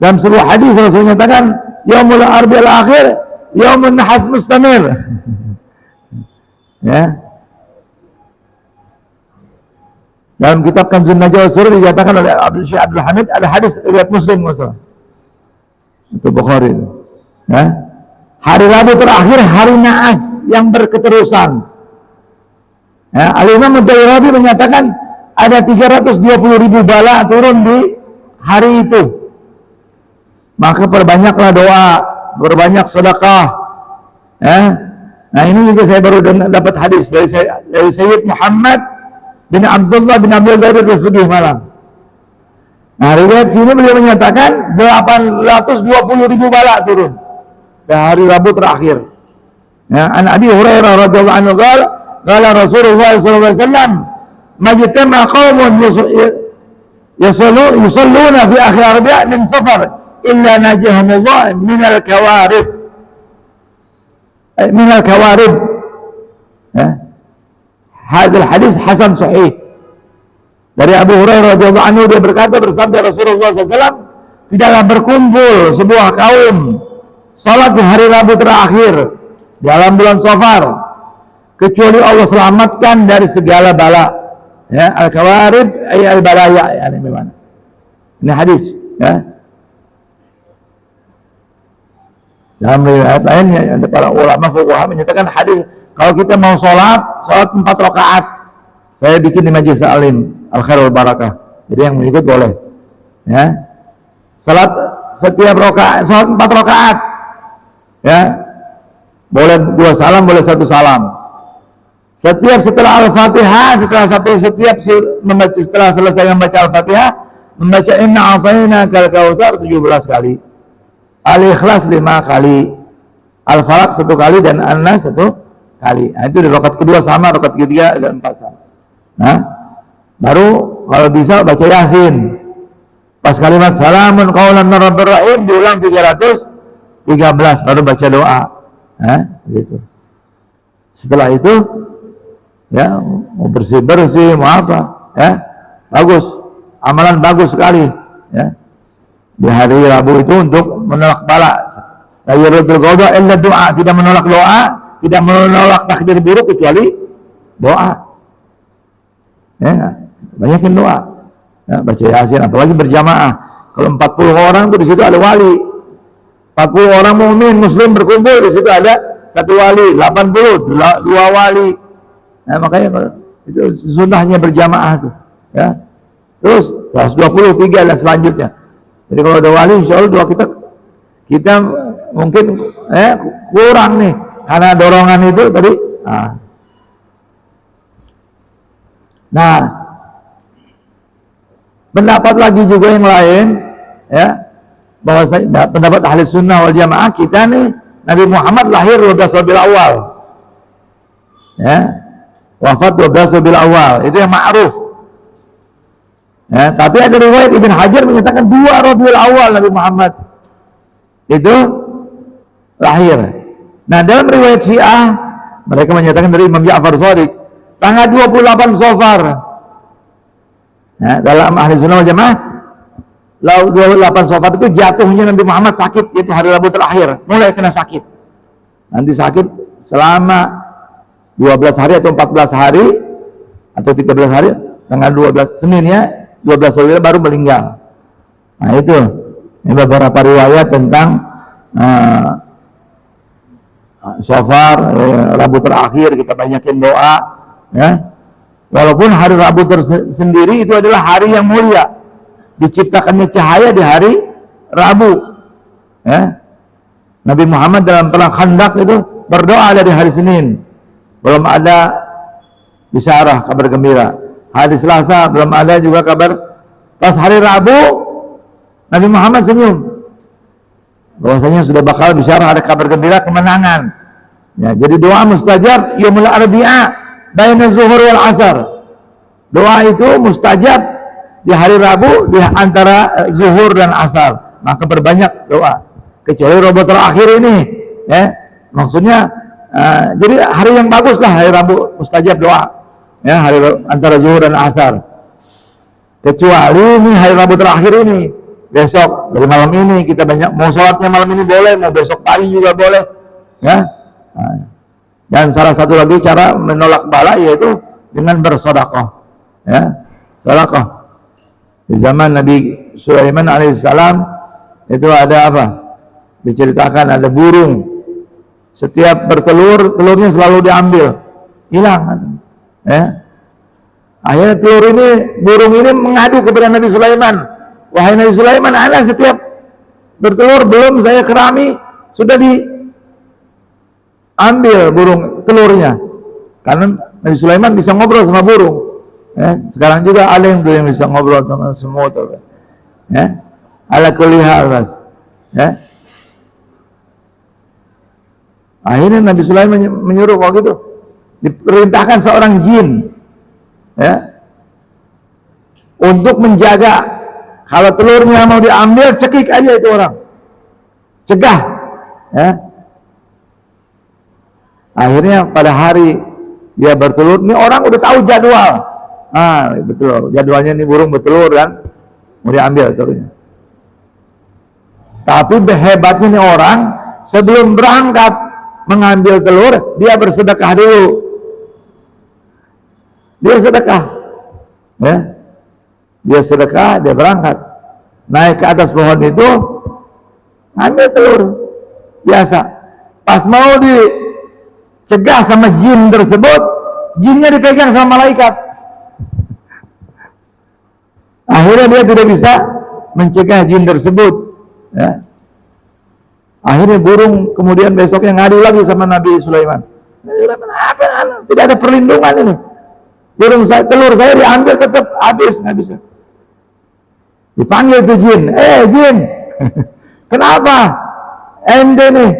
Dalam sebuah hadis Rasul menyatakan, yaumul arbi'il akhir, yaumun nahas mustamir. Ya. Dalam kitab Kanzun Najwa Surah dikatakan oleh Syekh Abdul Hamid, ada hadis riwayat Muslim masalah. Itu Bukhari. Ya. Hari Rabu terakhir hari naas yang berketerusan. Ya, Al-Imam Ad-Dairabi menyatakan ada 320.000 bala turun di hari itu. Maka perbanyaklah doa, berbanyak sedekah. Ya. Nah ini juga saya baru dapat hadis dari Sayyid Muhammad bin Abdullah bin Abdul Qadir Al-Fudih malam. Nah riwayat sini beliau menyatakan 820.000 bala turun di hari Rabu terakhir. Ya, an Abi Hurairah radhiyallahu anhu qala Rasulullah sallallahu alaihi wasallam majtama qaumun yusalluna fi akhir arba' min safar illa najahumullah min al-kawarib. Min al-kawarib. Ya. Hadis hadis hasan sahih. Dari Abu Hurairah radhiyallahu anhu dia berkata bersabda Rasulullah SAW, tidaklah berkumpul sebuah kaum salat di hari Rabu terakhir dalam bulan Safar kecuali Allah selamatkan dari segala bala. Ya, al-kawarib ay al-balaya, yani bagaimana? Ini hadis, ya. Dalam riwayat lainnya ada para ulama fuqaha menyatakan hadis kalau kita mau sholat 4 rakaat, saya bikin di Majlis Alim Al-Khair wal Barakah. Jadi yang mengikut boleh. Ya. Salat setiap rakaat, salat 4 rakaat. Ya. Boleh 2 salam, boleh 1 salam. Setiap setelah Al-Fatihah, setelah selesai membaca Al-Fatihah, membaca Inna a'tainakal kautsar 17 kali. Al-Ikhlas 5 kali. Al-Falaq 1 kali dan An-Nas 1 kali. Nah, itu di rakaat kedua sama, rakaat ketiga dan 4 sama. Nah, baru kalau bisa baca Yasin. Pas kalimat salamun qaulan min rabbir rahim diulang 313 baru baca doa. Nah, gitu. Setelah itu ya mau bersih-bersih, mau apa, ya. Bagus. Amalan bagus sekali, ya. Di hari Rabu itu untuk menolak bala. La yuridul ghadha illa doa, tidak menolak doa, tidak menolak takdir buruk kecuali doa. Ya, banyakin doa. Ya, baca Yasin, apalagi berjamaah. Kalau 40 orang tuh di situ ada wali. 40 orang mukmin muslim berkumpul di situ ada 1 wali, 80 2 wali. Nah, makanya itu sunnahnya berjamaah tuh, ya. Terus 123 dan selanjutnya. Jadi kalau ada wali insya Allah doa kita mungkin kurang nih karena dorongan itu tadi. Nah, pendapat lagi juga yang lain, ya, bahwa pendapat ahli sunnah wal jamaah kita nih Nabi Muhammad lahir 12 Rabiul Awal, ya, wafat 12 Rabiul Awal, itu yang ma'ruf. Ya, tapi ada riwayat Ibn Hajar menyatakan 2 Rabiul Awal Nabi Muhammad itu lahir. Nah, dalam riwayat Syiah mereka menyatakan dari Imam Ja'far Shadiq tanggal 28 Safar. Ya, dalam ahli sunnah wal jamaah 28 Safar itu jatuhnya Nabi Muhammad sakit, yaitu hari Rabu terakhir mulai kena sakit. Nanti sakit selama 12 hari atau 14 hari atau 13 hari, tanggal 12 Senin ya 12 Rabiul baru meninggal. Nah itu ini beberapa riwayat tentang Safar, Rabu terakhir kita banyakin doa, ya. Walaupun hari Rabu tersendiri itu adalah hari yang mulia, diciptakannya cahaya di hari Rabu, ya. Nabi Muhammad dalam perang Khandaq itu berdoa dari hari Senin, belum ada bisyarah kabar gembira. Hari Selasa belum ada juga kabar. Pas hari Rabu Nabi Muhammad senyum bahwasanya sudah bakal bisyarah ada kabar gembira kemenangan. Ya, jadi doa mustajab yaumul arbi'a baina zuhur wal asar. Doa itu mustajab di hari Rabu di antara zuhur dan asar. Maka berbanyak doa. Kecuali Rabu terakhir ini, ya. Maksudnya jadi hari yang bagus lah hari Rabu mustajab doa. Ya, hari antara zuhur dan asar. Kecuali ini hari Rabu terakhir ini besok dari malam ini kita banyak mau sholatnya malam ini boleh, mau besok pagi juga boleh, ya. Dan salah satu lagi cara menolak bala yaitu dengan bersedekah, ya, sedekah. Di zaman Nabi Sulaiman alaihissalam itu ada apa? Diceritakan ada burung, setiap bertelur telurnya selalu diambil, hilang, ya. Akhirnya burung ini mengadu kepada Nabi Sulaiman, wahai Nabi Sulaiman, ana setiap bertelur belum saya kerami sudah diambil burung telurnya. Karena Nabi Sulaiman bisa ngobrol sama burung. Ya, sekarang juga ada yang bisa ngobrol sama semut. Ya, ala kulli hal. Ya. Akhirnya Nabi Sulaiman menyuruh kok gitu, diperintahkan seorang jin, ya, untuk menjaga kalau telurnya mau diambil, cekik aja itu orang, cegah, ya. Akhirnya pada hari dia bertelur, ini orang udah tahu jadwal, betul jadwalnya nih burung bertelur kan, mau diambil telurnya. Tapi hebatnya nih orang sebelum berangkat mengambil telur, dia bersedekah dulu. Dia sedekah, ya. Dia sedekah, dia berangkat, naik ke atas pohon itu, ambil telur biasa. Pas mau dicegah sama jin tersebut, jinnya dipegang sama malaikat. Akhirnya dia tidak bisa mencegah jin tersebut, ya. Akhirnya burung kemudian besoknya ngadu lagi sama Nabi Sulaiman. Apa? Tidak ada perlindungan ini. Telur saya diambil tetap habis, nggak bisa. Dipanggil tuh jin, jin, kenapa ente nih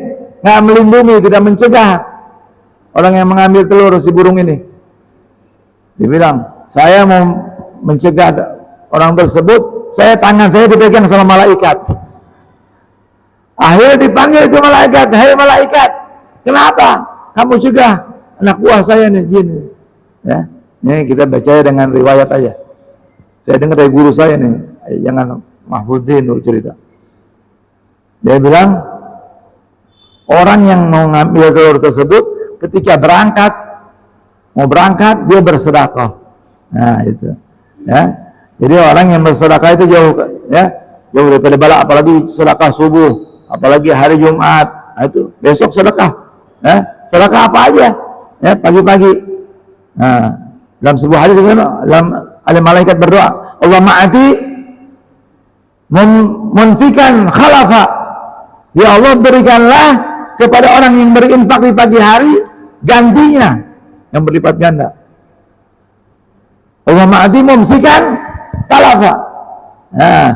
nggak melindungi, tidak mencegah orang yang mengambil telur si burung ini? Dibilang, saya mau mencegah orang tersebut, tangan saya dipegang sama malaikat. Akhirnya dipanggil itu malaikat, hei malaikat, kenapa kamu cegah anak buah saya nih, jin? Ya, ini kita baca dengan riwayat aja. Saya dengar dari guru saya nih, jangan Mahfuddin dulu cerita. Dia bilang, orang yang mau ngambil telur tersebut ketika mau berangkat dia bersedekah. Nah itu, ya. Jadi orang yang bersedekah itu jauh daripada bala, apalagi sedekah subuh, apalagi hari Jumat. Nah, itu besok sedekah, ya. Sedekah apa aja, ya, pagi-pagi. Nah, dalam sebuah hadis ada malaikat berdoa, Allah ma'ati munfikan khalafa, ya Allah berikanlah kepada orang yang berinfak di pagi hari gantinya yang berlipat ganda. Allah ma'ati mumsikan khalafa, nah,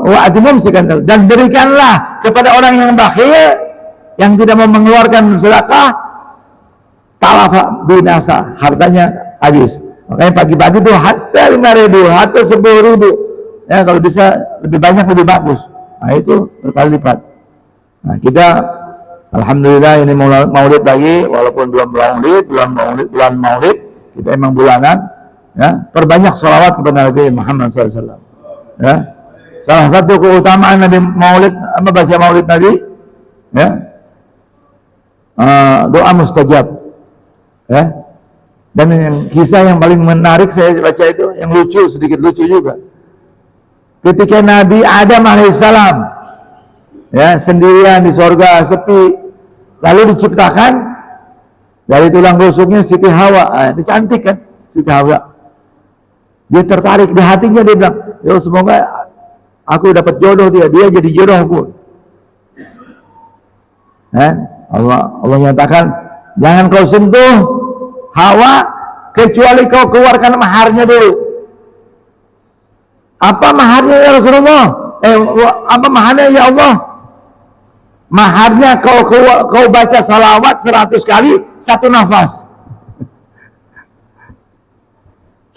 wa'ati mumsikan, dan berikanlah kepada orang yang bakhil, yang tidak mau mengeluarkan sedekah, talafa, binasa, hartanya habis. Makanya pagi-pagi tuh hatta 5.000, hatta 10.000, ya, kalau bisa lebih banyak lebih bagus. Nah itu berkali lipat. Nah kita alhamdulillah ini maulid lagi, walaupun belum bulan maulid, kita emang bulanan, ya, perbanyak sholawat kepada Nabi Muhammad SAW. Ya, salah satu keutamaan Nabi maulid, baca maulid Nabi, ya, doa mustajab, ya. Dan yang kisah yang paling menarik saya baca itu yang lucu, sedikit lucu juga. Ketika Nabi Adam alaihissalam, ya, sendirian di sorga, sepi, lalu diciptakan dari tulang rusuknya Siti Hawa. Itu cantik kan, Siti Hawa. Dia tertarik di hatinya, dia bilang, ya semoga aku dapat jodoh dia jadi jodohku. Allah nyatakan, jangan kau sentuh Hawa kecuali kau keluarkan maharnya dulu. Apa maharnya ya Rasulullah? Apa maharnya ya Allah? Maharnya kau baca salawat 100 kali satu nafas.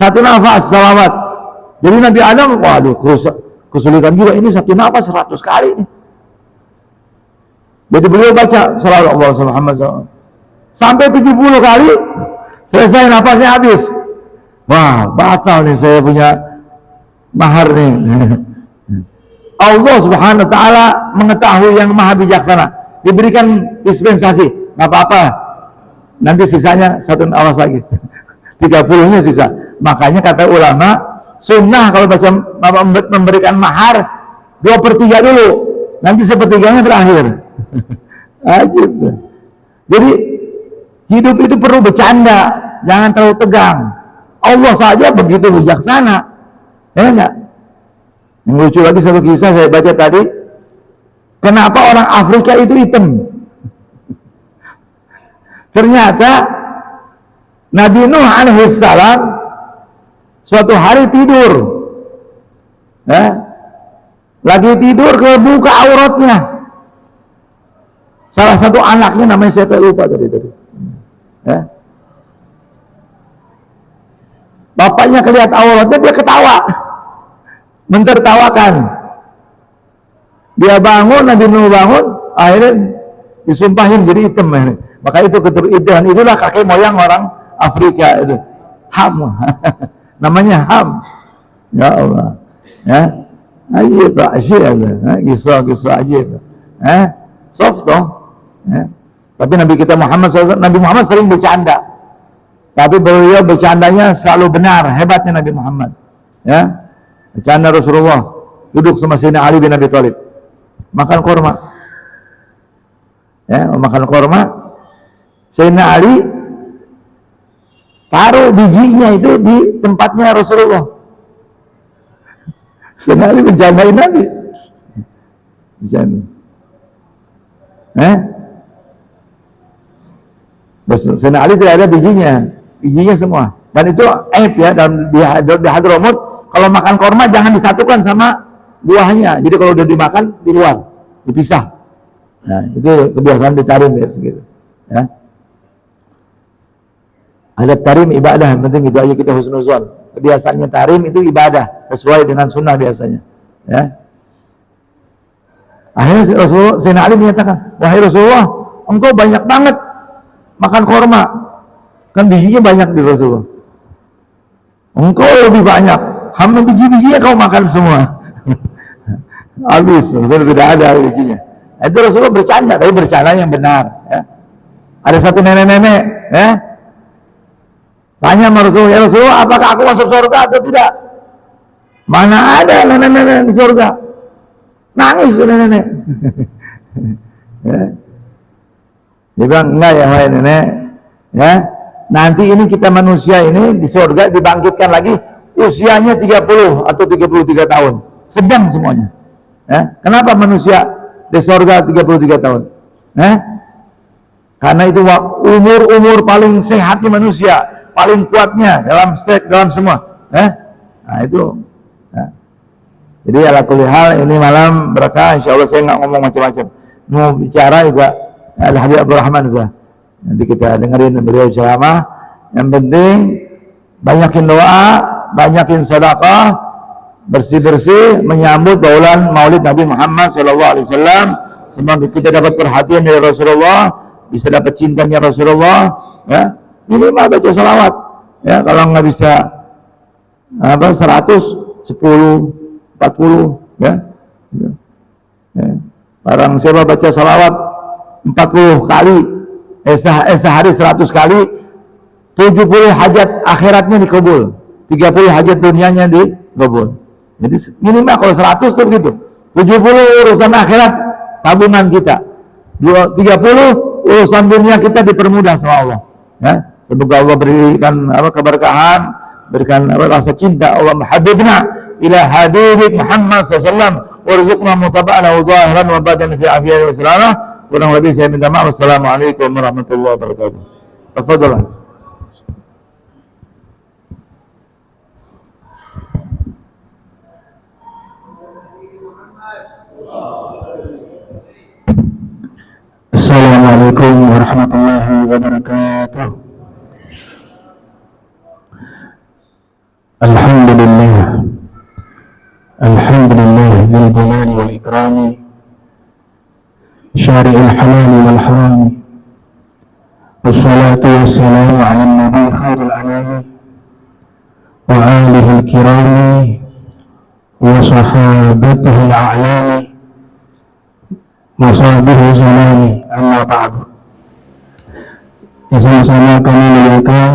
Satu nafas salawat. Jadi Nabi Adam, waduh, kesulitan juga ini satu nafas 100 kali. Jadi beliau baca salawat Allah Muhammad SAW sampai 70 kali, selesai nafasnya habis. Wah, batal nih saya punya mahar nih. Allah Subhanahu wa taala mengetahui yang maha bijaksana. Diberikan dispensasi, nggak apa-apa. Nanti sisanya satu awas lagi. 30-nya sisa. Makanya kata ulama, sunnah kalau baca memberikan mahar 2/3 dulu. Nanti 1/3-nya terakhir. Gitu. Jadi hidup itu perlu bercanda, jangan terlalu tegang. Allah saja begitu bijaksana, ya enggak? Yang lucu lagi satu kisah saya baca tadi, kenapa orang Afrika itu hitam? Ternyata Nabi Nuh alaihissalam suatu hari tidur, lagi tidur kebuka auratnya. Salah satu anaknya namanya saya lupa tadi. Bapaknya kelihatan auratnya, dia ketawa, mentertawakan. Dia bangun, Nabi Nuh bangun, akhirnya disumpahin jadi hitam. Maka itu keturunan, itulah kakek moyang orang Afrika itu. Ham, namanya Ham. Ya Allah, ya, aja tak asyik, kisah aja, soft dong. Tapi Nabi kita Muhammad SAW, Nabi Muhammad sering bercanda, tapi beliau bercandanya selalu benar. Hebatnya Nabi Muhammad, ya. Bercanda Rasulullah duduk sama Sayyidina Ali bin Abi Thalib makan korma, ya, makan korma. Sayyidina Ali taruh bijinya itu di tempatnya Rasulullah. Sayyidina Ali bercandain Nabi, bercanda. Sayyidina Ali tidak ada bijinya semua. Dan itu aib ya, dalam di Hadramut kalau makan korma jangan disatukan sama buahnya. Jadi kalau udah dimakan di luar, dipisah. Nah, itu kebiasaan di tarim ya segitu. Ya. Ada tarim ibadah, yang penting itu aja kita husnuzon. Kebiasaannya tarim itu ibadah sesuai dengan sunnah biasanya. Ya. Akhirnya Sayyidina Ali menyatakan, wahai Rasulullah, engkau banyak banget makan korma, kan bijinya banyak di Rasulullah. Engkau lebih banyak, hampir biji-bijinya kau makan semua. Habis, Rasulullah tidak ada bijinya. Itu Rasulullah bercanda, tapi bercanda yang benar. Ya. Ada satu nenek-nenek, ya, tanya sama Rasulullah, ya Rasulullah, apakah aku masuk surga atau tidak? Mana ada nenek-nenek di surga? Nangis nenek-nenek. Ya. Dia bilang, enggak ya wahai nenek, ya, nanti ini kita manusia ini di surga dibangkitkan lagi usianya 30 atau 33 tahun, sedang semuanya. Ya. Kenapa manusia di surga 33 tahun? Ya. Karena itu umur paling sehatnya manusia, paling kuatnya dalam semua. Ya. Nah itu. Ya. Jadi ala kulli hal ini malam berkah, insyaallah saya nggak ngomong macam-macam. Mau bicara juga ada Habib Abdul Rahman juga. Nanti kita dengerin beliau ceramah. Yang penting banyakin doa, banyakin sedekah, bersih-bersih menyambut bulan Maulid Nabi Muhammad SAW. Semoga kita dapat perhatian dari Rasulullah, bisa dapat cintanya Rasulullah. Ya, minimal baca salawat. Ya, kalau nggak bisa 100, 10, 40, ya. Ya. Barang siapa baca salawat 40 kali, sehari 100 kali, 70 hajat akhiratnya dikabul, 30 hajat dunianya dikabul. Jadi minimal kalau 100 itu begitu, 70 urusan akhirat tabungan kita, 30 urusan dunia kita dipermudah sama Allah. Ya. Semoga Allah berikan keberkahan, berikan rasa cinta Allah habibna ila habibik Muhammad SAW, warzuqna mutaba'ana wa zahiran wa batinan fi afiyah wa salamah. Kurang lebih saya minta maaf. Assalamualaikum warahmatullahi wabarakatuh. Tafadhalan. Assalamualaikum warahmatullahi wabarakatuh. Alhamdulillah. Alhamdulillah dzil jalali wal ikrami. شارع الحلال والحرام والصلاة والسلام على النبي خير الأنام وآله الكرام وصحابته الأعلام وصحبه الزمان أما بعد. Sama-sama kami muliakan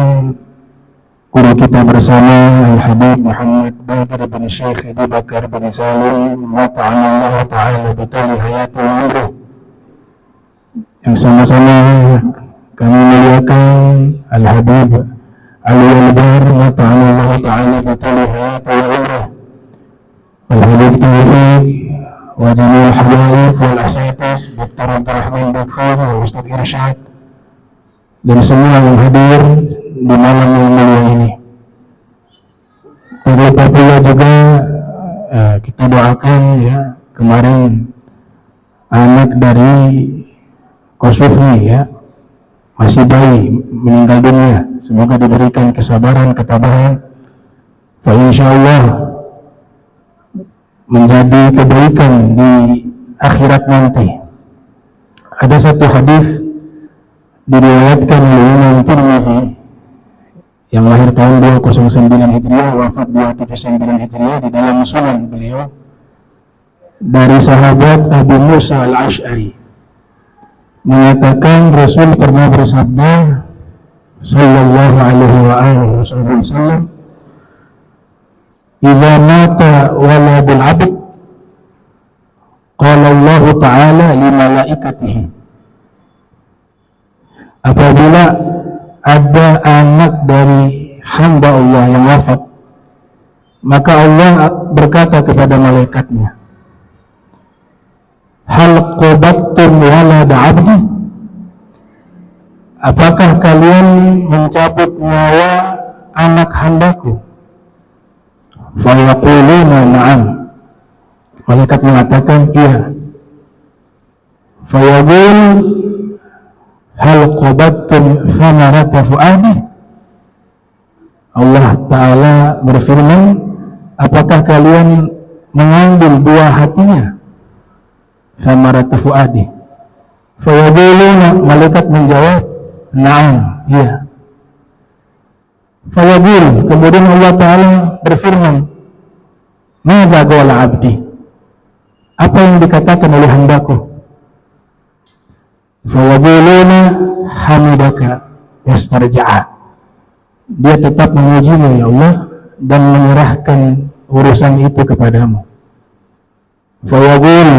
guru kita bersama Al-Habib Muhammad Bakar bin Syekh Abu Bakar bin Salim mata'anallahu ta'ala bitali hayati wa umruh. Yang sama-sama kami muliakan Al-Habib Al-Walbar mata'anallahu ta'ala bitali hayati wa umruh. Al-Habib Taufiq wa jami'ul habaib wal asyatis Dr. Abdurrahman Bakar wa Ustaz Irsyad dan semua yang hadir di malam yang mulia ini. Terlebih pula juga kita doakan ya, kemarin anak dari Kosufni ya, masih bayi meninggal dunia. Semoga diberikan kesabaran, ketabahan. Fa insyaallah menjadi kebaikan di akhirat nanti. Ada satu hadis diriwayatkan oleh Imam Tirmidzi yang lahir tahun 209 Hijriah, wafat 279 Hijriah, di dalam sunan beliau dari sahabat Abu Musa Al-Asy'ari mengatakan Rasul pernah bersabda sallallahu alaihi wa alihi wasallam, "Idza mata waladul 'abd qala Allah Ta'ala li malaikatihi." Apabila ada anak dari hamba Allah yang wafat, maka Allah berkata kepada malaikatnya, "Hal qabattum walad 'abdi?" Apakah kalian mencabut nyawa anak hambaku? Fayaquluna na'am. Malaikat mengatakan iya. Fayaqul hal qabattum thamarata fu'adi? Allah Ta'ala berfirman, apakah kalian mengambil buah hatinya? Thamarata fu'adi. Fayaquluna, malaikat menjawab, na'am, iya. Fayaqul, kemudian Allah Ta'ala berfirman, madza qala 'abdi? Apa yang dikatakan oleh hambaku? Fayaquluna hamidaka wastarja'a. Dia tetap memujimu ya Allah dan menyerahkan urusan itu kepadamu. Fayaqul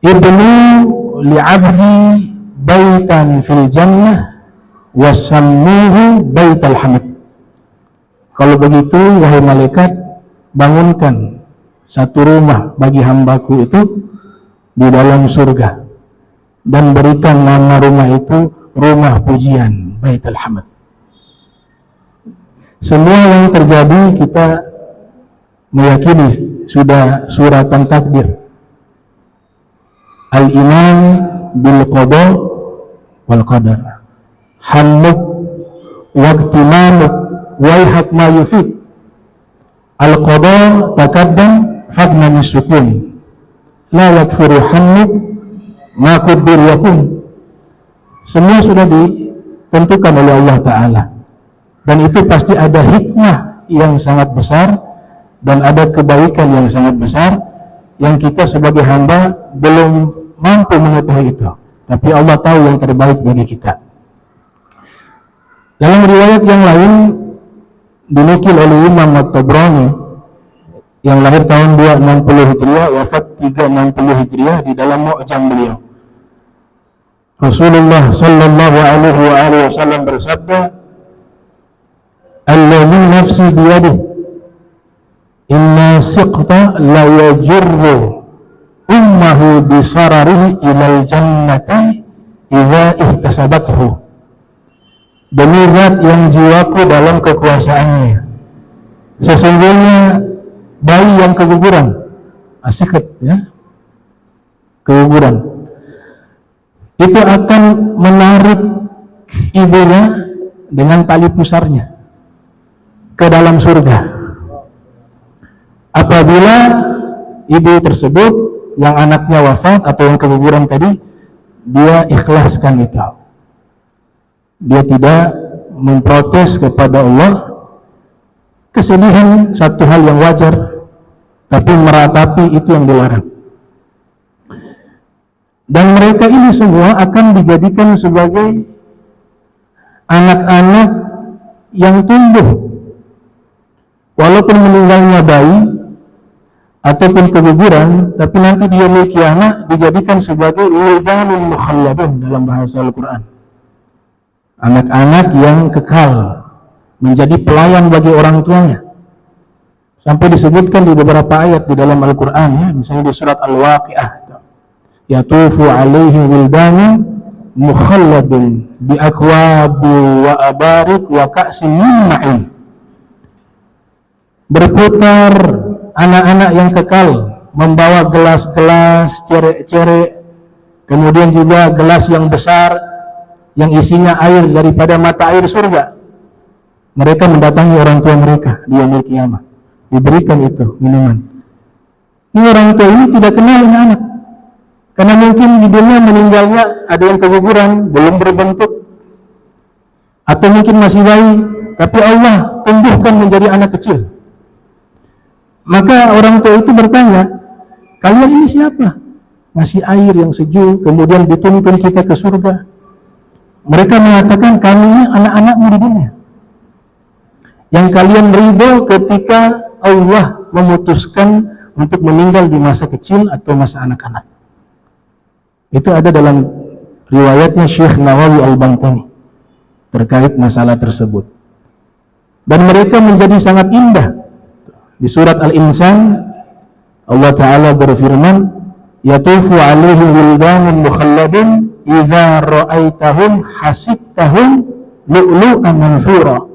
ibnu li'abdi baitan fil jannah wasammuhu baital hamid. Kalau begitu wahai malaikat, bangunkan satu rumah bagi hambaku itu di dalam surga dan berikan nama rumah itu rumah pujian, Baitul Hamd. Semua yang terjadi kita meyakini sudah suratan takdir. Al-iman bil qada wal qadar. Hamd waqtimanuk waihat ma yufid. Al-qada taqaddam fadna misukun. La yakfuru hamd ma qaddir yakun. Semua sudah ditentukan oleh Allah Ta'ala, dan itu pasti ada hikmah yang sangat besar dan ada kebaikan yang sangat besar yang kita sebagai hamba belum mampu mengetahui itu, tapi Allah tahu yang terbaik bagi kita. Dalam riwayat yang lain dinukil oleh Imam At-Tabrani yang lahir tahun 260 Hijriah, wafat 360 Hijriah, di dalam Mu'jam beliau, Rasulullah sallallahu alaihi wasallam bersabda, "Alladzi nafsi biyadihi inna siqta la yajurru ummahu bisararihi ilal jannati idza ihtasabathu." Demi zat yang jiwaku dalam kekuasaannya, sesungguhnya bayi yang keguguran, asikat ya, keguguran, itu akan menarik ibunya dengan tali pusarnya ke dalam surga. Apabila ibu tersebut yang anaknya wafat atau yang keguguran tadi, dia ikhlaskan itu, dia tidak memprotes kepada Allah, Kesedihan satu hal yang wajar, tapi meratapi itu yang dilarang. Dan mereka ini semua akan dijadikan sebagai anak-anak yang tumbuh, walaupun meninggalnya bayi ataupun keguguran, tapi nanti dia kiamat dijadikan sebagai wildanun mukhalladun dalam bahasa Al-Quran, anak-anak yang kekal menjadi pelayan bagi orang tuanya. Sampai disebutkan di beberapa ayat di dalam Al-Quran, ya, misalnya di surat Al-Waqi'ah, yatufu alaihim wildanun mukhalladun bi akwabi wa abarik wa ka'sin min ma'in. Berputar anak-anak yang kekal membawa gelas-gelas, cerek-cerek, kemudian juga gelas yang besar yang isinya air daripada mata air surga. Mereka mendatangi orang tua mereka di yaumul kiamah, diberikan itu minuman. Ini orang tua ini tidak kenal ini anak, karena mungkin di dunia meninggalnya ada yang keguguran, belum berbentuk, atau mungkin masih bayi, tapi Allah tumbuhkan menjadi anak kecil. Maka orang tua itu bertanya, kalian ini siapa? Ngasih air yang sejuk, kemudian dituntun kita ke surga. Mereka mengatakan, kami ini anak-anakmu di dunia, yang kalian ridho ketika Allah memutuskan untuk meninggal di masa kecil atau masa anak-anak. Itu ada dalam riwayatnya Syekh Nawawi Al-Bantani terkait masalah tersebut. Dan mereka menjadi sangat indah. Di surat Al-Insan Allah Ta'ala berfirman, yatufu alaihim wildanun mukhalladun idza ra'aitahum hasibtahum lu'lu'an manthura.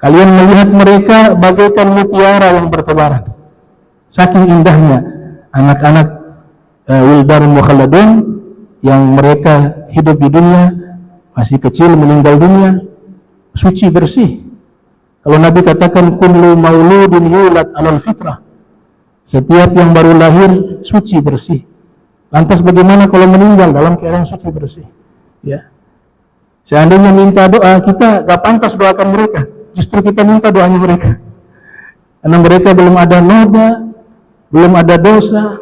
Kalian melihat mereka bagaikan mutiara yang bertebaran. Saking indahnya anak-anak wildanun mukhalladun yang mereka hidup di dunia, masih kecil meninggal dunia, suci bersih. Kalau Nabi katakan kullu mauludin yulad alal fitrah, setiap yang baru lahir suci bersih. Lantas bagaimana kalau meninggal dalam keadaan suci bersih? Ya. Seandainya minta doa, kita gak pantas doakan mereka, justru kita minta doanya mereka, karena mereka belum ada noda, belum ada dosa,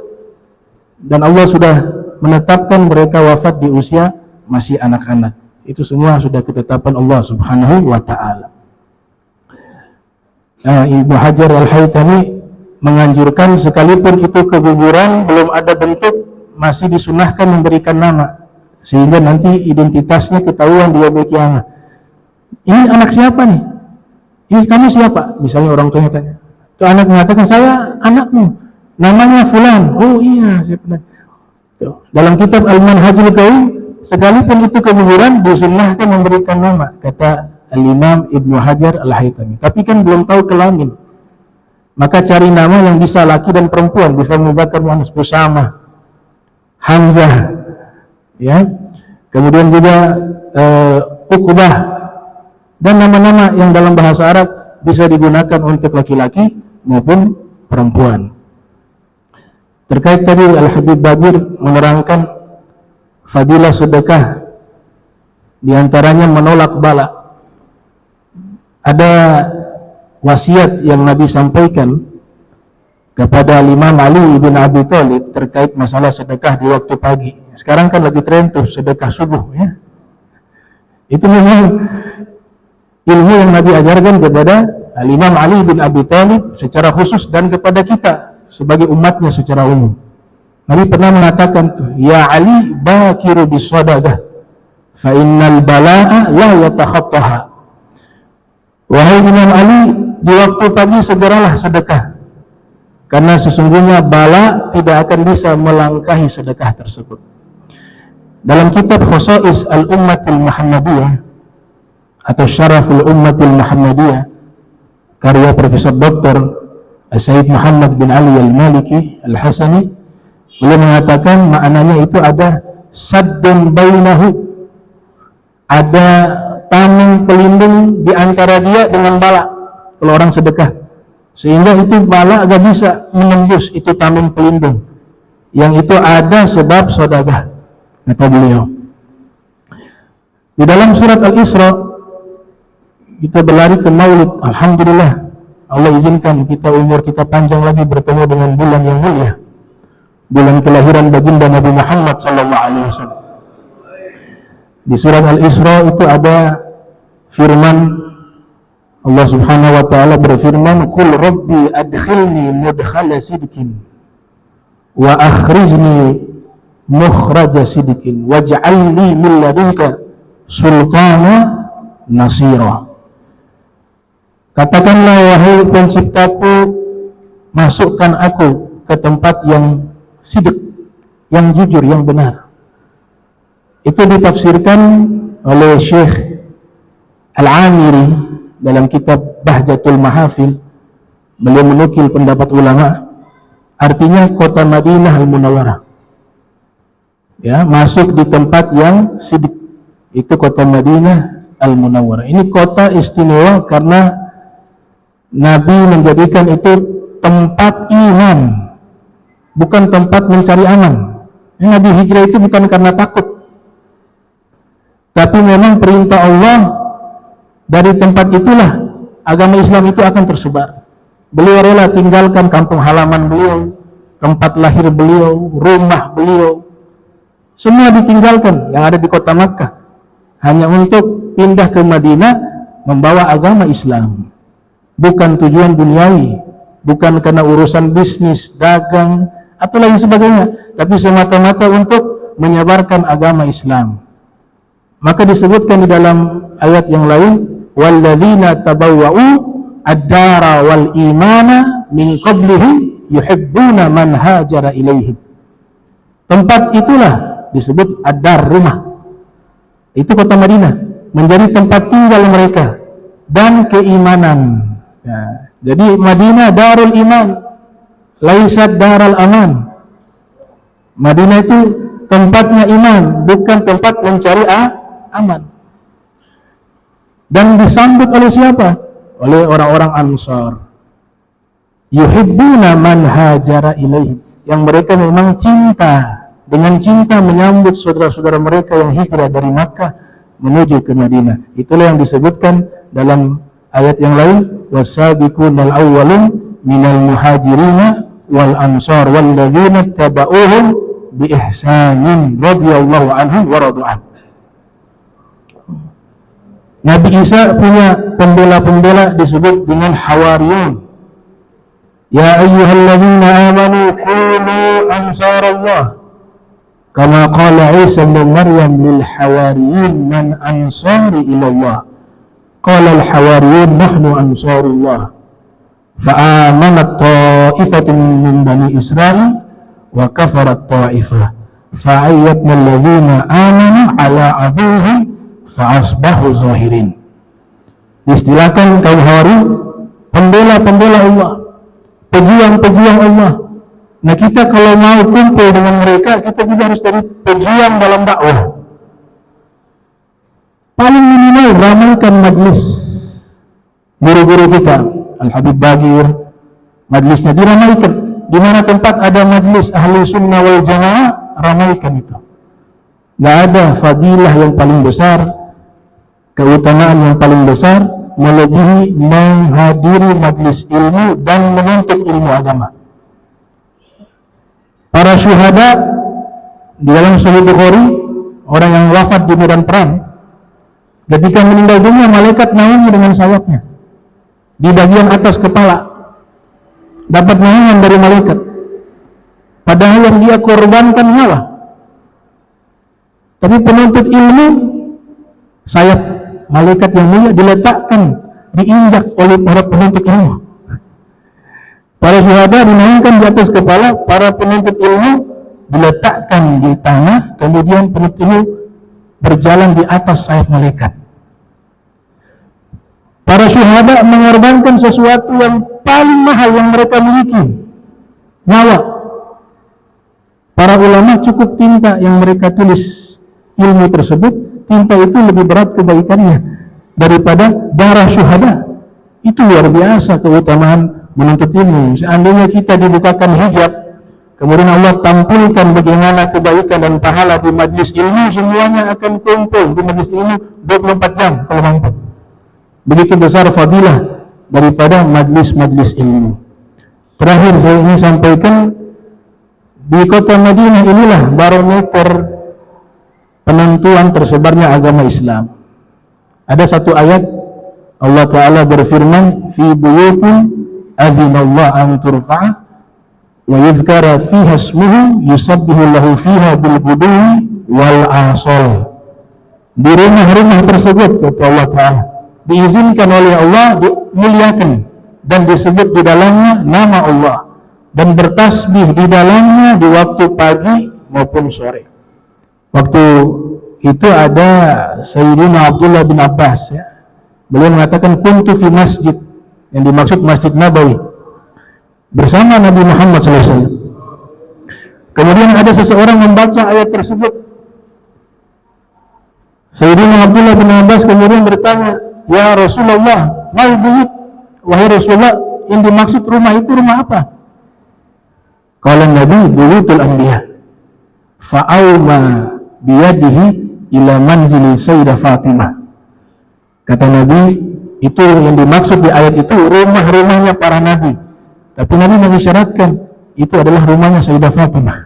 dan Allah sudah menetapkan mereka wafat di usia masih anak-anak. Itu semua sudah ketetapan Allah Subhanahu wa Ta'ala. Ibnu Hajar Al-Haytami menganjurkan sekalipun itu keguguran, belum ada bentuk, masih disunahkan memberikan nama, sehingga nanti identitasnya ketahuan di yaumul kiamah. Ini anak siapa nih? Ini kamu siapa? Misalnya orang tuanya tanya. Itu anak mengatakan, saya anakmu, namanya fulan. Oh iya, saya pernah. Dalam kitab Al-Manhajul Qayyim, sekalipun itu keguguran, disunahkan memberikan nama, kata Al-Imam Ibnu Hajar Al-Haytami. Tapi kan belum tahu kelamin, maka cari nama yang bisa laki dan perempuan, bisa mubakar muannas, Usama, Hamzah, ya. Kemudian juga Uqbah, dan nama-nama yang dalam bahasa Arab bisa digunakan untuk laki-laki maupun perempuan. Terkait tadi Al-Habib Bagir menerangkan fadilah sedekah, diantaranya menolak bala. Ada wasiat yang Nabi sampaikan kepada Imam Ali bin Abi Thalib terkait masalah sedekah di waktu pagi. Sekarang kan lagi tren tuh sedekah subuh, ya. Itu memang ilmu yang Nabi ajarkan kepada Imam Ali bin Abi Thalib secara khusus dan kepada kita sebagai umatnya secara umum. Nabi pernah mengatakan, ya Ali bakiru bisadaqah fa innal balaa la yatakhattaha. Wahai Imam Ali, di waktu pagi segeralah sedekah, karena sesungguhnya bala tidak akan bisa melangkahi sedekah tersebut. Dalam kitab Khosais Al-Ummatil Muhammadiyah atau Syaraful Ummatil Muhammadiyah karya Profesor Dr. Sayyid Muhammad bin Ali Al-Maliki Al-Hasani, beliau mengatakan maknanya itu ada saddun bainahu, ada tameng pelindung di antara dia dengan bala kalau orang sedekah, sehingga itu bala agak bisa menembus itu tameng pelindung yang itu ada sebab sedekah, kata beliau. Di dalam surat Al-Isra kita berlari ke Maulid. Alhamdulillah, Allah izinkan kita umur kita panjang lagi bertemu dengan bulan yang mulia, bulan kelahiran baginda Nabi Muhammad SAW. Di surat Al-Isra itu ada firman Allah Subhanahu wa taala berfirman, "Qul rabbi adkhilni mudkhala sidqin wa akhrijni mukhraja sidqin waj'al li min ladunka sultana nasira." Katakanlah, wahai penciptaku, masukkan aku ke tempat yang sidq, yang jujur, yang benar. Itu ditafsirkan oleh Syekh Al-Amiri dalam kitab Bahjatul Mahafil. Beliau menukil pendapat ulama, artinya kota Madinah Al-Munawwarah, ya, masuk di tempat yang sidq, itu kota Madinah Al-Munawwarah. Ini kota istimewa karena Nabi menjadikan itu tempat iman, bukan tempat mencari aman. Nabi hijrah itu bukan karena takut, tapi memang perintah Allah, dari tempat itulah agama Islam itu akan tersebar. Beliau rela tinggalkan kampung halaman beliau, tempat lahir beliau, rumah beliau, semua ditinggalkan yang ada di kota Makkah, hanya untuk pindah ke Madinah membawa agama Islam. Bukan tujuan duniawi, bukan karena urusan bisnis, dagang, atau lain sebagainya, tapi semata-mata untuk menyebarkan agama Islam. Maka disebutkan di dalam ayat yang lain, walladzina tabawwa'u ad-dara wal imana min qablihim yuhibbuna man hajara ilaihim. Tempat itulah disebut ad-dar, rumah. Itu kota Madinah, menjadi tempat tinggal mereka dan keimanan. Ya, jadi Madinah darul iman, laisat daral aman. Madinah itu tempatnya iman, bukan tempat mencari aman. Dan disambut oleh siapa? Oleh orang-orang Ansar. Yuhibbuna man hajara ilaihim, yang mereka memang cinta, dengan cinta menyambut saudara-saudara mereka yang hijrah dari Makkah menuju ke Madinah. Itulah yang disebutkan dalam ayat yang lain, wasabiqunal awwalun minal muhajirina wal ansar walladzina tabauhum bi ihsanin radhiyallahu anhum wa radu an. Nabi Isa punya pembela-pembela disebut dengan Hawariyun. Ya ayyuhalladzina amanu kunu ansarallah kama qala Isa bin Maryam lil hawariyin man ansari ilallah. Qala al-hawariyun nahnu ansarullah. Fa'amanat ta'ifatun min bani Israil wa kafarat ta'ifah. Fa'ayyatna alladhina amanu ala aduhim fa'asbahu zahirin. Istilahkan kaum Hawari, pembela-pembela Allah, pejuang-pejuang Allah. Nah, kita kalau mau kumpul dengan mereka, kita juga harus dari pejuang dalam dakwah. Paling minimal ramaikan majlis. Guru-guru kita, Al-Habib Bagir, majlisnya diramaikan. Di mana tempat ada majlis ahli sunnah wal jamaah, ramaikan itu. Gak ada fadilah yang paling besar, keutamaan yang paling besar melebihi menghadiri majlis ilmu dan menuntut ilmu agama. Para syuhada di dalam Sahih Bukhari, orang yang wafat di medan perang, ketika meninggal dunia, malaikat naungi dengan sayapnya di bagian atas kepala, dapat naungan dari malaikat, padahal yang dia korbankan nyawa. Tapi penuntut ilmu, sayap malaikat yang mulia diletakkan, diinjak oleh para penuntut ilmu. Para syuhada dinaungkan di atas kepala, para penuntut ilmu diletakkan di tanah, kemudian penuntut ilmu berjalan di atas sayap malaikat. Para syuhada mengorbankan sesuatu yang paling mahal yang mereka miliki, nyawa. Para ulama cukup tinta yang mereka tulis ilmu tersebut, tinta itu lebih berat kebaikannya daripada darah syuhada. Itu luar biasa keutamaan menuntut ilmu. Seandainya kita dibukakan hijab, kemudian Allah tampilkan bagaimana kebaikan dan pahala di majlis ilmu, semuanya akan kumpul di majlis ilmu 24 jam kalau mampu. begitu besar fadilah daripada majlis-majlis ilmu. Terakhir saya ingin sampaikan, di kota Madinah inilah barometer penentuan tersebarnya agama Islam. Ada satu ayat Allah Ta'ala berfirman, fi buyutin adzinallahu an turfa'a wa yuzkara fiha ismuhu yusabbihu lahu fiha bil ghudwi wal asal. Di rumah-rumah tersebut, kata Allah Ta'ala, diizinkan oleh Allah, dimuliakan dan disebut di dalamnya nama Allah, dan bertasbih di dalamnya di waktu pagi maupun sore. Waktu itu ada Sayyidina Abdullah bin Abbas, ya. Beliau mengatakan kuntu fi masjid, yang dimaksud Masjid Nabawi, bersama Nabi Muhammad SAW. Kemudian ada seseorang membaca ayat tersebut. Sayyidina Abdullah bin Abbas kemudian bertanya, ya Rasulullah, mal buyut, wahai Rasulullah, yang dimaksud rumah itu rumah apa? Kala Nabi, buyutul anbiya. Fa'auma biyadihi ila manzili Sayyidah Fatimah. Kata Nabi, itu yang dimaksud di ayat itu rumah-rumahnya para nabi. Tapi Nabi mengisyaratkan itu adalah rumahnya Sayyidah Fatimah.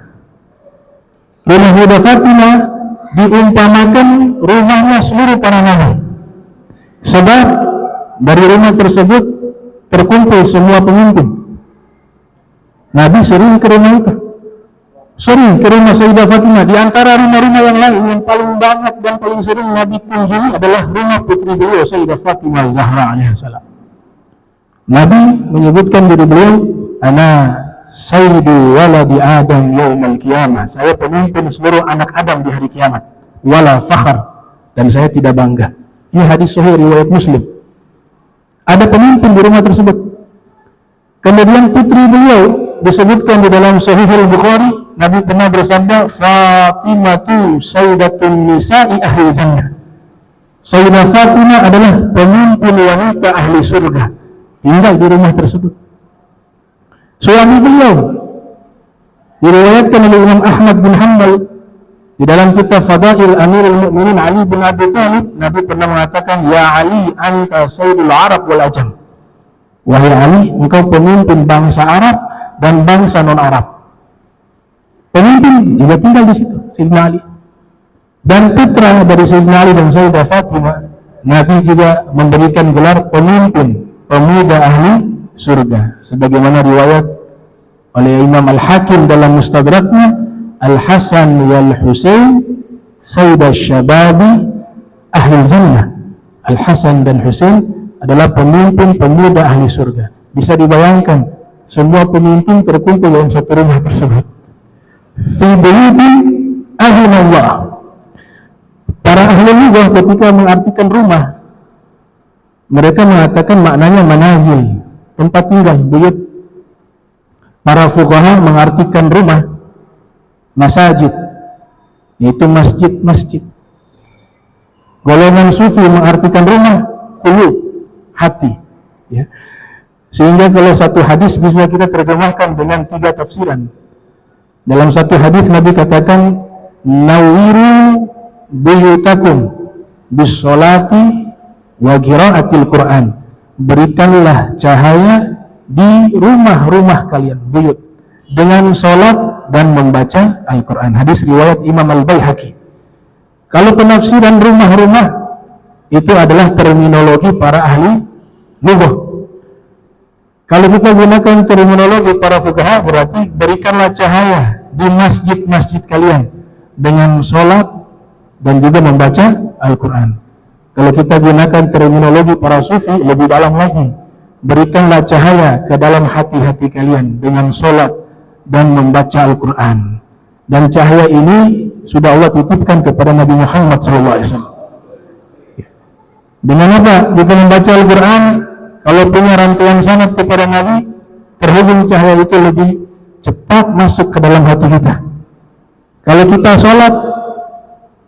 Rumah Sayyidah Fatimah diumpamakan rumahnya seluruh para nabi. Sebab dari rumah tersebut terkumpul semua pemimpin. Nabi sering ke rumah itu, sering ke rumah Sayyidah Fatimah. Di antara rumah-rumah yang lain, yang paling banyak dan paling sering Nabi kunjungi adalah rumah putri beliau Sayyidah Fatimah Zahra alaihissalam. Nabi menyebutkan diri beliau, ana sayyidu waladi Adam yaumal qiyamah. Saya pemimpin seluruh anak Adam di hari kiamat. Wala fakhar, dan saya tidak bangga. Ini hadis sahih riwayat Muslim. Ada pemimpin di rumah tersebut. Kemudian putri beliau disebutkan di dalam Sahih Al-Bukhari, Nabi pernah bersabda, Fatimatu sayyidatun nisa'i ahli jannah. Sayyidah Fatimah adalah pemimpin wanita ahli surga. Tinggal di rumah tersebut. Suami beliau diriwayatkan oleh Imam Ahmad bin Hanbal di dalam kitab Fadail Amirul Mukminin Ali bin Abi Thalib. Nabi pernah mengatakan, ya Ali, anta sayyidul Arab wal Ajam. Wahai Ali, engkau pemimpin bangsa Arab dan bangsa non-Arab. Pemimpin juga tinggal di situ, Sayyidina Ali. Dan putra dari Sayyidina Ali dan Sayyidah Fatimah, Nabi juga memberikan gelar pemimpin pemuda ahli surga, sebagaimana riwayat oleh Imam Al-Hakim dalam Mustadraknya, Al-Hasan wal Husain Sayyidah Syababi ahli jannah. Al-Hasan dan Husain adalah pemimpin pemuda ahli surga. Bisa dibayangkan, semua pemimpin terkumpul dalam satu rumah tersebut. Fi buyutin ahlinallah. Para ahli lugah ketika mengartikan rumah, mereka mengatakan maknanya manazil, tempat tinggal, buyut. Para fuqaha mengartikan rumah masajid, yaitu masjid-masjid. Golongan sufi mengartikan rumah qulub, hati, ya. Sehingga kalau satu hadis bisa kita terjemahkan dengan 3 tafsiran. Dalam satu hadis Nabi katakan, nawiru buyutakum bis-sholati wa qiraatil Quran. Berikanlah cahaya di rumah-rumah kalian, buyut, dengan sholat dan membaca Al-Quran. Hadis riwayat Imam Al-Baihaqi. Kalau penafsiran rumah-rumah itu adalah terminologi para ahli lugah. Kalau kita gunakan terminologi para fuqaha, berarti berikanlah cahaya di masjid-masjid kalian dengan sholat dan juga membaca Al-Quran. Kalau kita gunakan terminologi para sufi, lebih dalam lagi, berikanlah cahaya ke dalam hati-hati kalian dengan sholat dan membaca Al-Quran. Dan cahaya ini sudah Allah titipkan kepada Nabi Muhammad SAW. Dengan apa? Kita membaca Al-Quran, kalau punya rantaian sanad kepada Nabi, terhubung cahaya itu lebih cepat masuk ke dalam hati kita. Kalau kita sholat,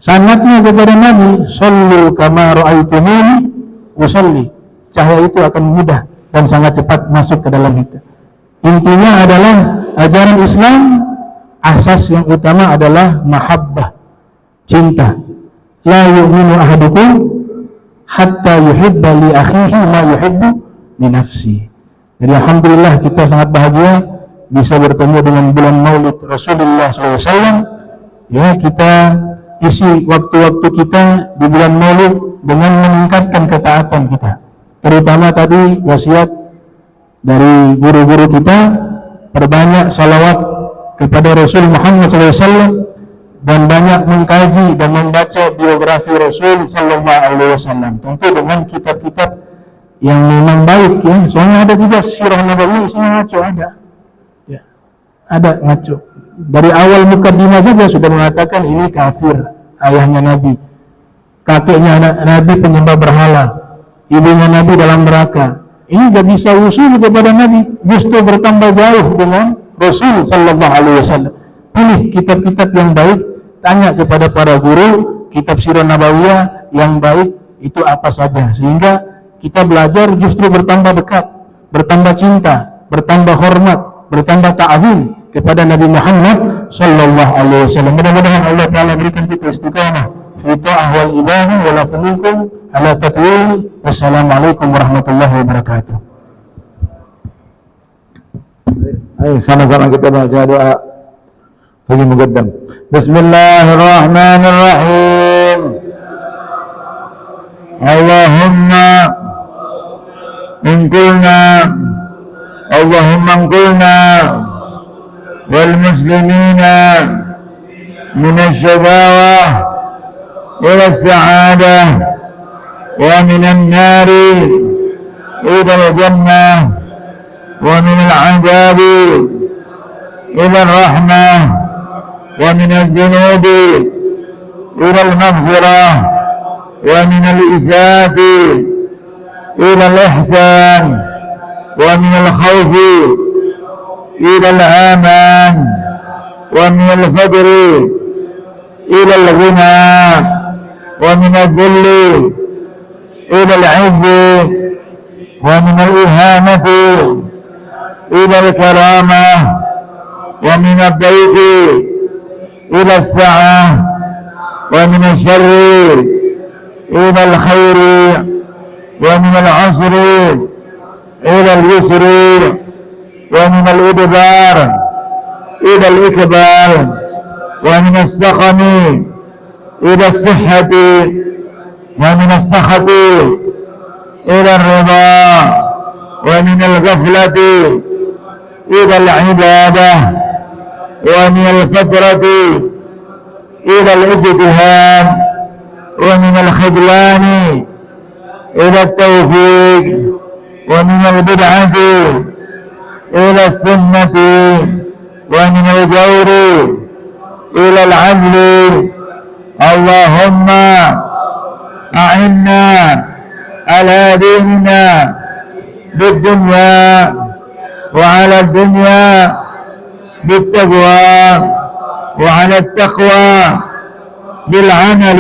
sanadnya kepada Nabi, shollu kama ra'aitumuni usolli, cahaya itu akan mudah dan sangat cepat masuk ke dalam kita. Intinya adalah ajaran Islam, asas yang utama adalah mahabbah, cinta. La yu'minu ahadukum hatta yuhibba li akhihi ma yuhibbu li nafsi. Jadi alhamdulillah kita sangat bahagia bisa bertemu dengan bulan Maulid Rasulullah SAW. Ya, kita isi waktu-waktu kita di bulan Maulid dengan meningkatkan ketaatan kita. Terutama tadi wasiat dari guru-guru kita, perbanyak salawat kepada Rasul Muhammad SAW dan banyak mengkaji dan membaca biografi Rasul Sallallahu Alaihi Wasallam. Tentu dengan kitab-kitab yang memang baik ya. Soalnya ada juga sirah Nabawi isinya ngaco ada. Ya, ada ngaco. Dari awal mukadimah saja sudah mengatakan ini kafir, ayahnya Nabi, kakeknya Nabi penyembah berhala, ibunya Nabi dalam neraka. Ini gak bisa usul kepada Nabi, justru bertambah jauh dengan Rasul Sallallahu Alaihi Wasallam. Pilih kitab-kitab yang baik, tanya kepada para guru, kitab sirah Nabawiyah yang baik itu apa saja, sehingga kita belajar justru bertambah dekat, bertambah cinta, bertambah hormat, bertambah ta'zim kepada Nabi Muhammad Sallallahu Alaihi Wasallam. Mudah-mudahan Allah Taala berikan kita istiqamah fi ta'ah wal ibadah wa la minkum ala tatwil. Wassalamualaikum warahmatullahi wabarakatuh. Ayo sama-sama kita baca doa bagi muqaddam. Bismillahirrahmanirrahim. Allahumma انقلنا اللهم انقلنا والمسلمين من الشقاوة إلى السعادة ومن النار إلى الجنة ومن العذاب إلى الرحمة ومن الذنوب إلى المغفرة ومن الإساءة إلى الإحسان ومن الخوف إلى الأمان ومن الفقر إلى الغنى ومن الذل إلى العز ومن الإهانة إلى الكرامة ومن الضيق إلى السعة ومن الشر إلى الخير ومن العسر إلى اليسر ومن الإدبار إلى الإقبال ومن السقم إلى الصحة ومن السخط إلى الرضا ومن الغفلة إلى العبادة ومن الفترة إلى الاجتهاد ومن الخذلان إلى التوفيق ومن البدعة إلى السنة ومن الجور إلى العدل. اللهم أعنا على ديننا بالدنيا وعلى الدنيا بالتقوى وعلى التقوى بالعمل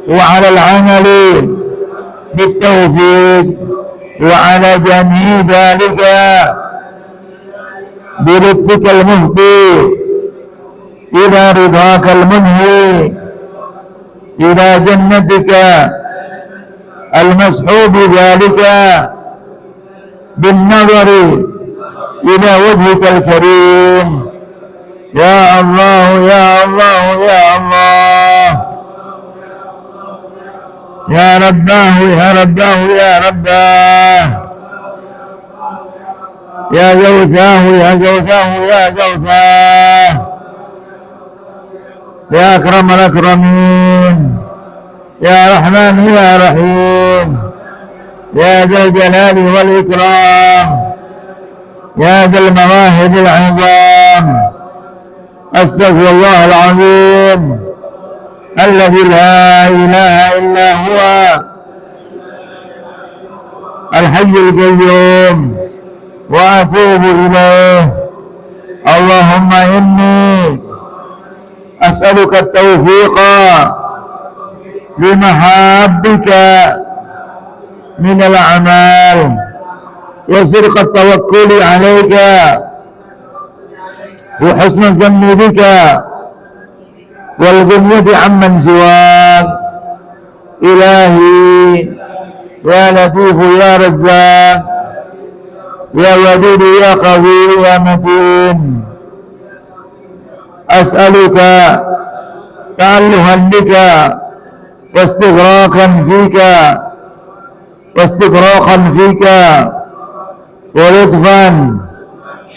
وعلى العمل بالتوفيق وعلى جميع ذلك بلطفك المهدي إلى رضاك المنهي إلى جنتك المسحوب ذلك بالنظر إلى وجهك الكريم. يا الله يا الله يا الله يا رباه يا رباه يا رباه يا جوثاه يا جوثاه يا جوثاه يا أكرم الأكرمين يا رحمن يا رحيم يا ذا الجلال والإكرام يا ذا المواهب العظام. أستغفر الله العظيم الذي لا إله إلا هو الحي القيوم وأتوب إليه. اللهم إني أسألك التوفيق لمحابك من الأعمال وصدق التوكل عليك وحسن الظن بك والغنية عمن سواك إلهي يا لطيف يا رزاق يا ودود يا قوي يا متين أسألك تعلها بك واستغراقا فيك ولطفا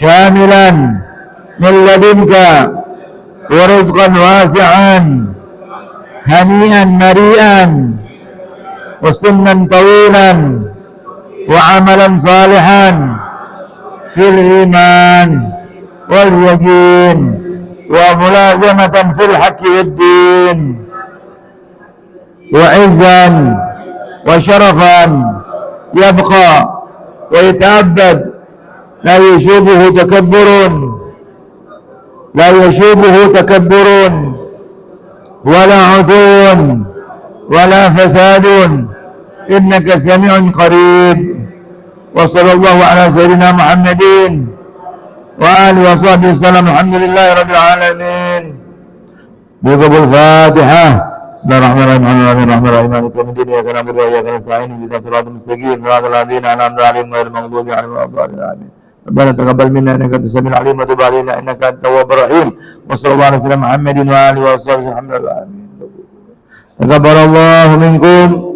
شاملا من لدنك ورزقا واسعا هنيئا مريئا وسنا طويلا وعملا صالحا في الإيمان واليقين وملازمة في الحق والدين وعزا وشرفا يبقى ويتأبد لا يشوبه تكبر ولا عتو ولا فساد إنك سميع قريب. وصلى الله على سيدنا محمد وآله وصحبه وسلم. الحمد لله رب العالمين. بقبول الفاتحة. بسم الله الرحمن الرحيم مالك يوم الدين إياك نعبد وإياك نستعين اهدنا الصراط المستقيم صراط الذين أنعمت عليهم غير المغضوب عليهم ولا الضالين آمين. ربنا تقبل منا إنك أنت السميع العليم وتب علينا إنك أنت التواب الرحيم. وصلى الله على سيدنا محمد وآله وصحبه وسلم. الحمد لله. آمين. تقبل الله منكم